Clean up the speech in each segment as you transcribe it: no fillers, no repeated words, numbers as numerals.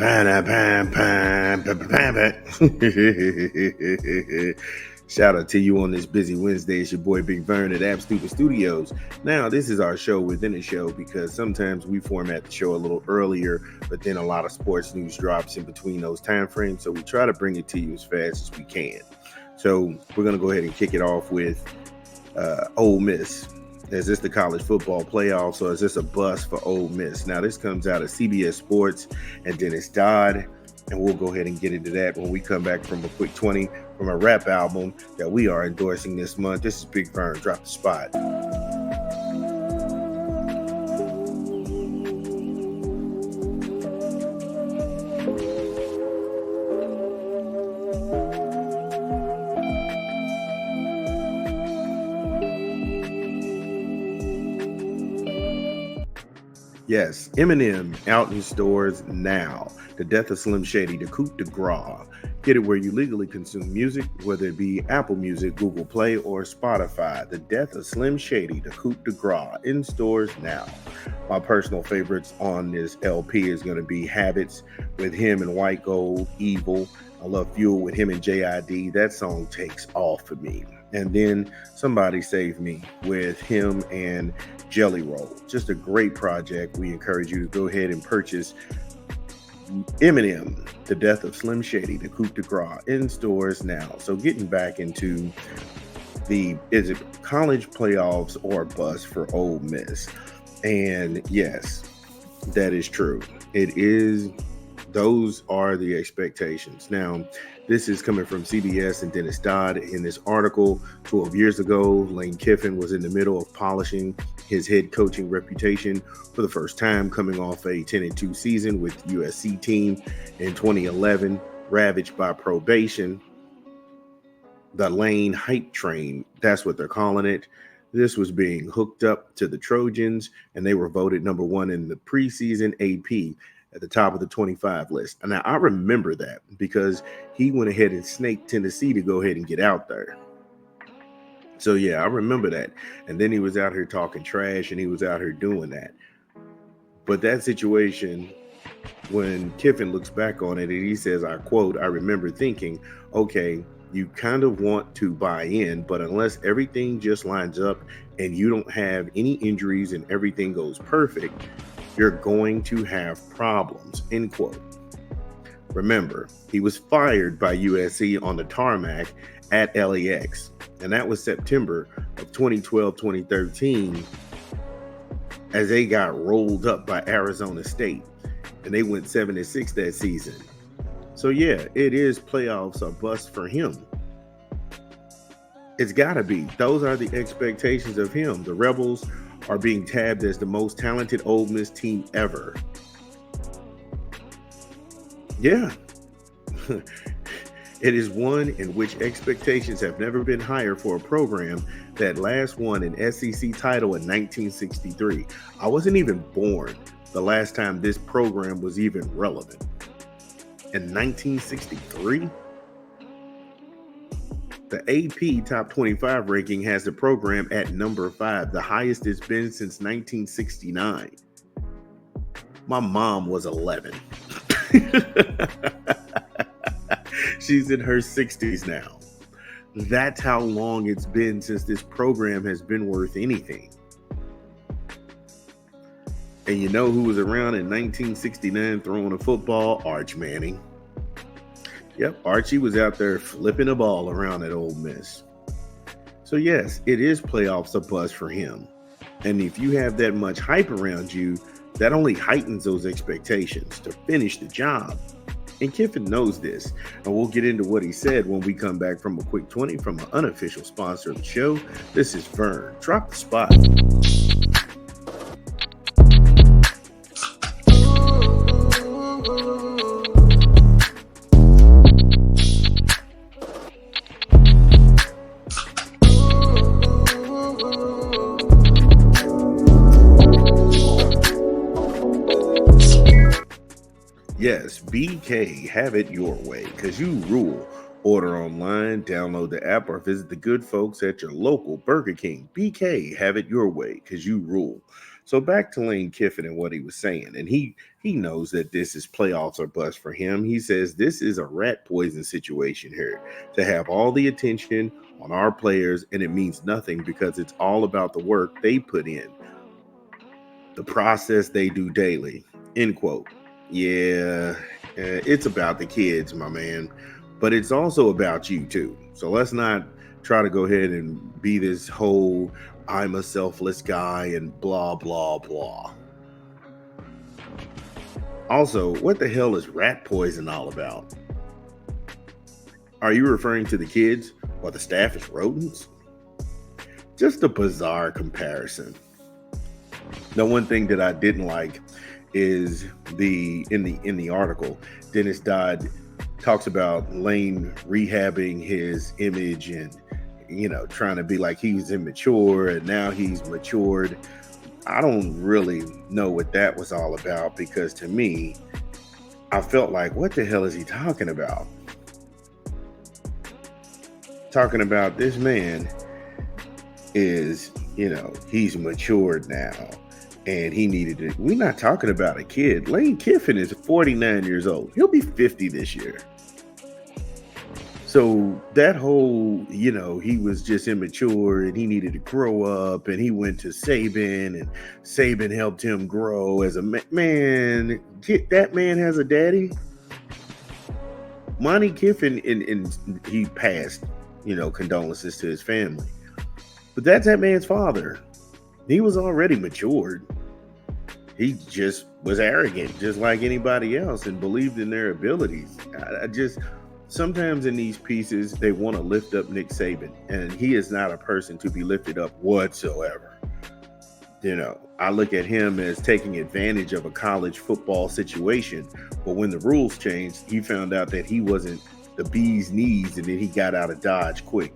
Shout out to you on this busy Wednesday. It's your boy Big Vern at App Stupid Studios. Now, this is our show within a show because sometimes we format the show a little earlier, but then a lot of sports news drops in between those time frames. So we try to bring it to you as fast as we can. So we're going to go ahead and kick it off with Ole Miss. Is this the college football playoffs, or is this a bust for Ole Miss? Now, this comes out of CBS Sports and Dennis Dodd, and we'll go ahead and get into that when we come back from a quick 20 from a rap album that we are endorsing this month. This is Big Vern. Drop the spot. Yes, Eminem out in stores now. The Death of Slim Shady, the coup de grace. Get it where you legally consume music, whether it be Apple Music, Google Play, or Spotify. The Death of Slim Shady, the coup de grace, in stores now. My personal favorites on this LP is going to be Habits with him and White Gold, Evil. I love Fuel with him and JID. That song takes off for me. And then Somebody Save Me with him and Jelly Roll. Just a great project. We encourage you to go ahead and purchase Eminem, The Death of Slim Shady, the coup de grace, in stores now. So getting back into is it college playoffs or bust for Ole Miss? And yes, that is true. It is. Those are the expectations. Now, this is coming from CBS and Dennis Dodd. In this article, 12 years ago, Lane Kiffin was in the middle of polishing his head coaching reputation for the first time, coming off a 10-2 season with USC team in 2011, ravaged by probation. The Lane hype train, that's what they're calling it. This was being hooked up to the Trojans, and they were voted number one in the preseason AP at the top of the 25 list. And now I remember that because he went ahead and snaked Tennessee to go ahead and get out there. So yeah, I remember that. And then he was out here talking trash and he was out here doing that. But that situation, when Kiffin looks back on it and he says, I quote, I remember thinking, okay, you kind of want to buy in, but unless everything just lines up and you don't have any injuries and everything goes perfect, you're going to have problems, end quote. Remember, he was fired by USC on the tarmac at LAX, and that was September of 2012-2013 as they got rolled up by Arizona State, and they went 7-6 that season. So yeah, it is playoffs or bust for him. It's got to be. Those are the expectations of him. The Rebels are being tabbed as the most talented Ole Miss team ever. Yeah. It is one in which expectations have never been higher for a program that last won an SEC title in 1963. I wasn't even born the last time this program was even relevant. In 1963? The AP Top 25 ranking has the program at number 5, the highest it's been since 1969. My mom was 11. She's in her 60s now. That's how long it's been since this program has been worth anything. And you know who was around in 1969 throwing a football? Arch Manning. Yep, Archie was out there flipping the ball around at Ole Miss. So yes, it is playoffs a buzz for him. And if you have that much hype around you, that only heightens those expectations to finish the job. And Kiffin knows this. And we'll get into what he said when we come back from a quick 20 from an unofficial sponsor of the show. This is Vern. Drop the spot. Yes, BK, have it your way, because you rule. Order online, download the app, or visit the good folks at your local Burger King. BK, have it your way, because you rule. So back to Lane Kiffin and what he was saying, and he knows that this is playoffs or bust for him. He says this is a rat poison situation here to have all the attention on our players, and it means nothing because it's all about the work they put in, the process they do daily. End quote. Yeah, it's about the kids, my man, but it's also about you too. So let's not try to go ahead and be this whole I'm a selfless guy and blah, blah, blah. Also, what the hell is rat poison all about? Are you referring to the kids or the staff as rodents? Just a bizarre comparison. The one thing that I didn't like is in the article, Dennis Dodd talks about Lane rehabbing his image and trying to be like he was immature and now he's matured. I don't really know what that was all about, because to me, I felt like, what the hell is he talking about? Talking about this man is, he's matured now and he needed it. We're not talking about a kid. Lane Kiffin is 49 years old. He'll be 50 this year. So that whole, he was just immature and he needed to grow up, and he went to Saban and Saban helped him grow as a man. That man has a daddy. Monty Kiffin, and he passed, condolences to his family. But that's that man's father. He was already matured. He just was arrogant, just like anybody else, and believed in their abilities. Sometimes in these pieces, they want to lift up Nick Saban, and he is not a person to be lifted up whatsoever. I look at him as taking advantage of a college football situation, but when the rules changed, he found out that he wasn't the bee's knees, and then he got out of Dodge quick.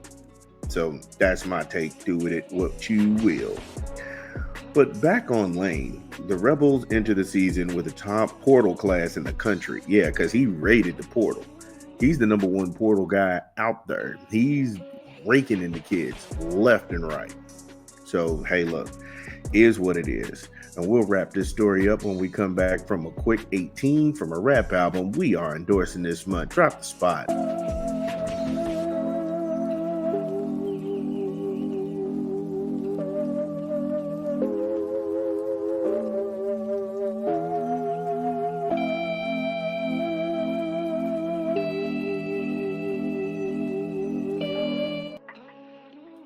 So that's my take. Do with it what you will. But back on Lane, the Rebels enter the season with the top portal class in the country. Yeah, because he raided the portal. He's the number one portal guy out there. He's raking in the kids left and right. So, hey, look, is what it is. And we'll wrap this story up when we come back from a quick 18 from a rap album we are endorsing this month. Drop the spot.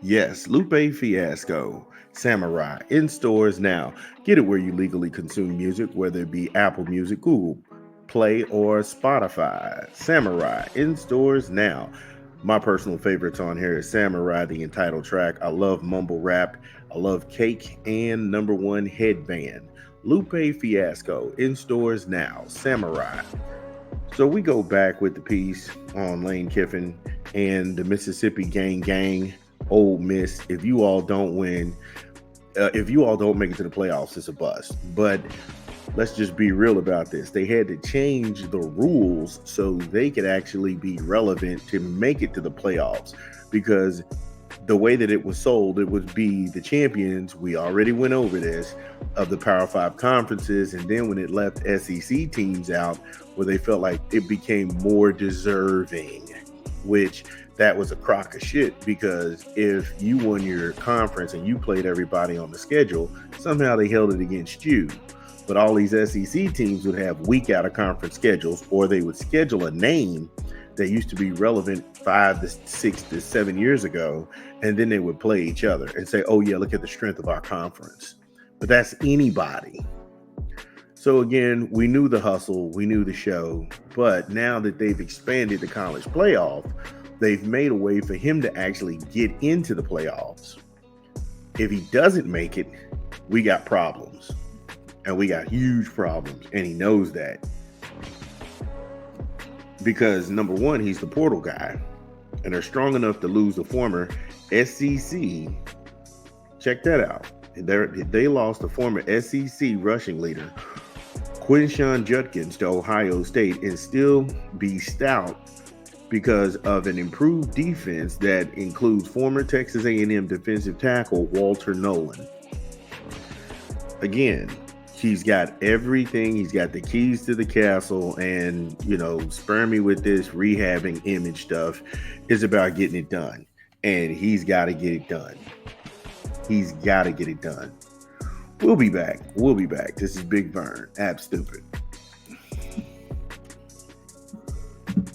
Yes, Lupe Fiasco, Samurai, in stores now. Get it where you legally consume music, whether it be Apple Music, Google Play, or Spotify. Samurai, in stores now. My personal favorites on here is Samurai, the entitled track. I love mumble rap. I love Cake and Number One Headband. Lupe Fiasco, in stores now. Samurai. So we go back with the piece on Lane Kiffin and the Mississippi Gang. Ole Miss, if you all don't win, if you all don't make it to the playoffs, it's a bust. But let's just be real about this. They had to change the rules so they could actually be relevant to make it to the playoffs, because the way that it was sold, it would be the champions. We already went over this, of the Power 5 conferences. And then when it left SEC teams out, where they felt like it became more deserving, which that was a crock of shit, because if you won your conference and you played everybody on the schedule, somehow they held it against you. But all these SEC teams would have week out of conference schedules, or they would schedule a name that used to be relevant 5 to 6 to 7 years ago, and then they would play each other and say, oh yeah, look at the strength of our conference. But that's anybody. So again, we knew the hustle, we knew the show, but now that they've expanded the college playoff, they've made a way for him to actually get into the playoffs. If he doesn't make it, we got problems. And we got huge problems. And he knows that. Because number one, he's the portal guy. And they're strong enough to lose the former SEC. Check that out. They lost the former SEC rushing leader, Quinshawn Judkins, to Ohio State, and still be stout because of an improved defense that includes former Texas A&M defensive tackle Walter Nolan. again, he's got everything. He's got the keys to the castle, and spare me with this rehabbing image stuff is about getting it done, and he's got to get it done. He's got to get it done. We'll be back. This is Big Vern, App Stupid.